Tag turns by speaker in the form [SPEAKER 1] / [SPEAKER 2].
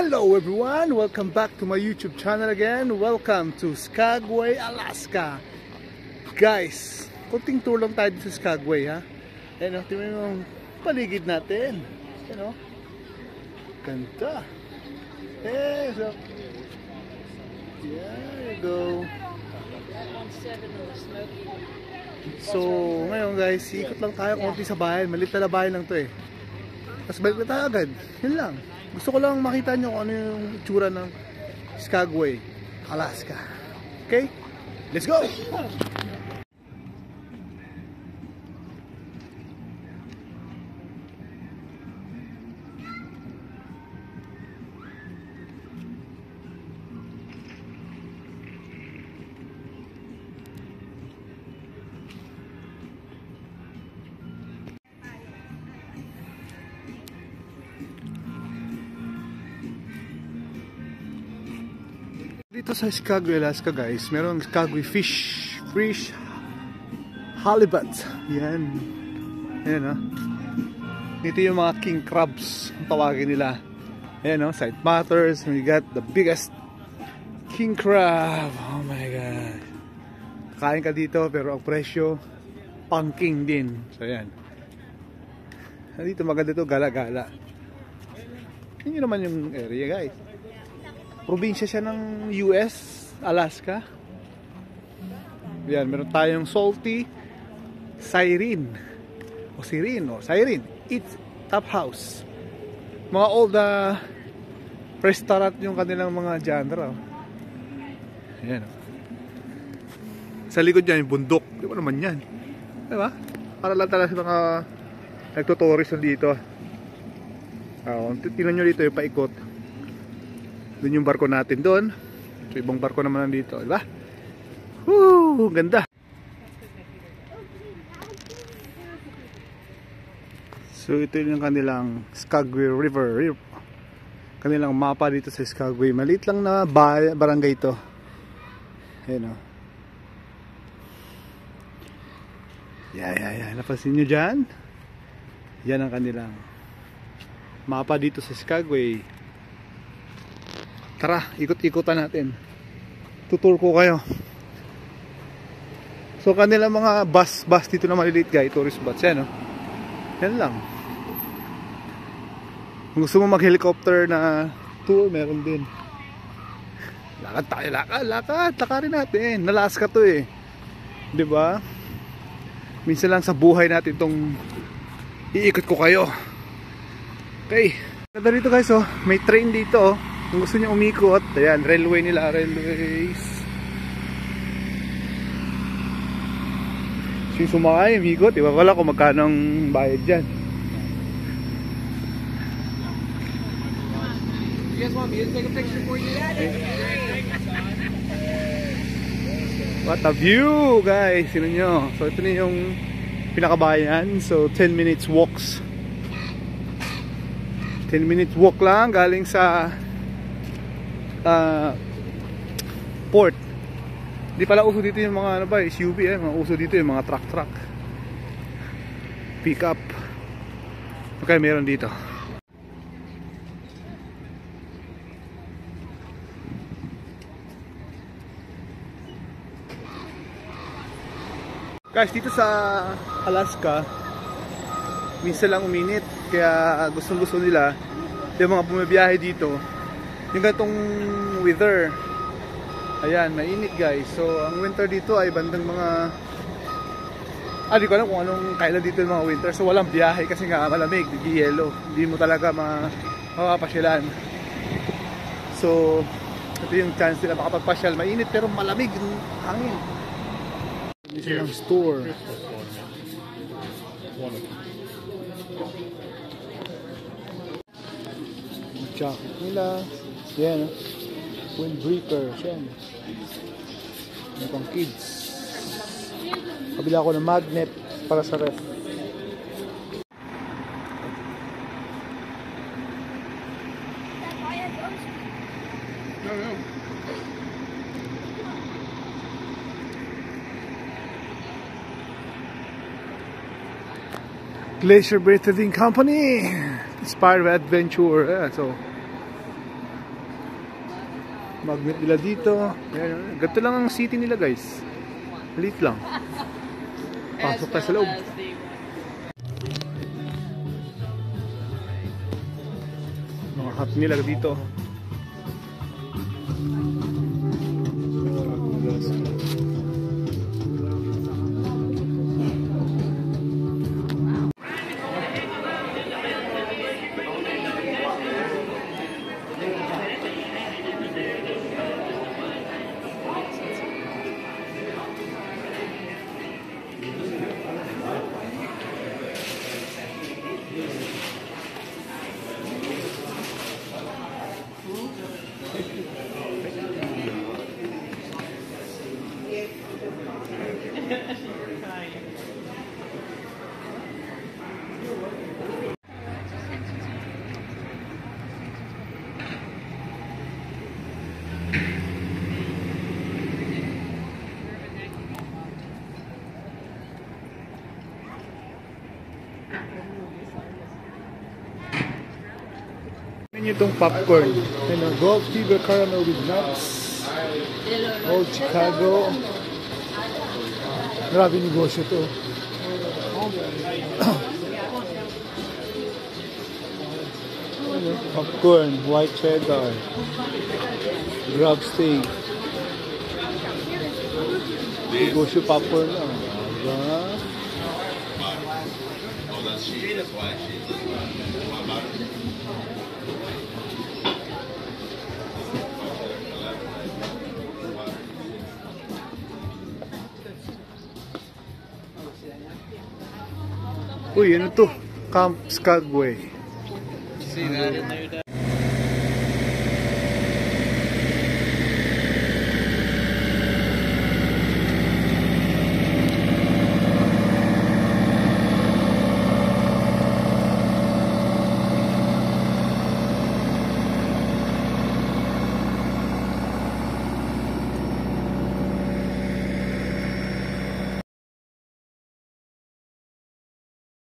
[SPEAKER 1] Hello everyone! Welcome back to my YouTube channel again. Welcome to Skagway, Alaska. Guys, kunting tour lang tayo sa Skagway, ha? Ayan o, tingnan mo yung paligid natin. Ayan o. Ganda. Hey, so there you go. So, ngayon guys, ikot lang tayo konti sa bahay. Maliit na bahay lang to eh. Tapos balik na tayo agad. Yun lang. Gusto ko lang makita nyo kung ano yung itsura ng Skagway, Alaska. Okay? Let's go! Dito sa Skagway, Alaska guys, meron Skagway fish halibut. Yan. Ayan o. Ito yung mga king crabs, ang tawagin nila. Ayan o, sight matters. We got the biggest king crab. Oh my god. Kain ka dito pero ang presyo pang king din. So yan. Dito maganda ito, gala-gala. Yun naman yung area guys. Probinsya siya ng US, Alaska. Yan, meron tayong salty siren. It's Top House. Mga old restaurant yung kanilang mga genre. Ayan. Sa likod yan, yung bundok. Di ba naman yan? Diba? Para lang talaga sa mga nagtutourist dito. Tingnan nyo dito yung paikot. Doon yung barko natin doon. So ibang barko naman nandito, di ba? Woo, ganda. So ito yung kanilang Skagway River. Kanilang mapa dito sa Skagway. Maliit lang na barangay ito. Ayan o. Yeah. Napansin nyo dyan? Yan ang kanilang mapa dito sa Skagway. Tara, ikot-ikutan natin. Tutur ko kayo. So kanila mga bus dito na maliliit guys, tourist bus yan, no? Yan lang. Kung gusto mo mag-helicopter na tour, meron din. Lakad tayo, lakarin natin. Alaska to eh. 'Di ba? Minsan lang sa buhay natin tong iikot ko kayo. Okay. Ganda dito guys, oh. May train dito, oh. Kung gusto niyo umikot, ayan, railway nila, railways. Yung sumakay, umikot, iba wala kung magkano ang bayad dyan. You guys want me to take a picture for you? What a view, guys! Sino nyo? So ito na yung pinakabayan. So 10 minutes walks. 10 minutes walk lang galing sa port. Di pala uso dito yung mga ano ba, SUV eh, mga uso dito yung mga truck pick up. Okay, meron dito. Guys, dito sa Alaska minsan lang uminit, kaya gustong-gusto nila yung mga bumibiyahe dito yung ganitong weather. Ayan, mainit guys. So ang winter dito ay bandang mga di ko alam kung anong kailan dito yung mga winter. So walang biyahe kasi nga malamig, yelo. Hindi mo talaga mapapasyalan. So ito yung chance nila makapagpasyal. Mainit pero malamig yung hangin. Ito yung store. Jacket nila. Yan, windbreaker. Yan. Yung pang kids. Kabila ko ng magnet para sa ref. Glacier Breathing Company, inspired by adventure. So Magnet nila dito. Ayan, ganito lang ang city nila guys. Liit lang. Pasok tayo sa loob. Mga hut nila dito. Yun itong popcorn. Gold Fever Caramel with nuts. Old Chicago. Grabe negosyo to. Popcorn, white cheddar, grab steak. Negosyo popcorn lang. Diba? Uy, ano to? Camp Skagway.
[SPEAKER 2] See that in there, Dad?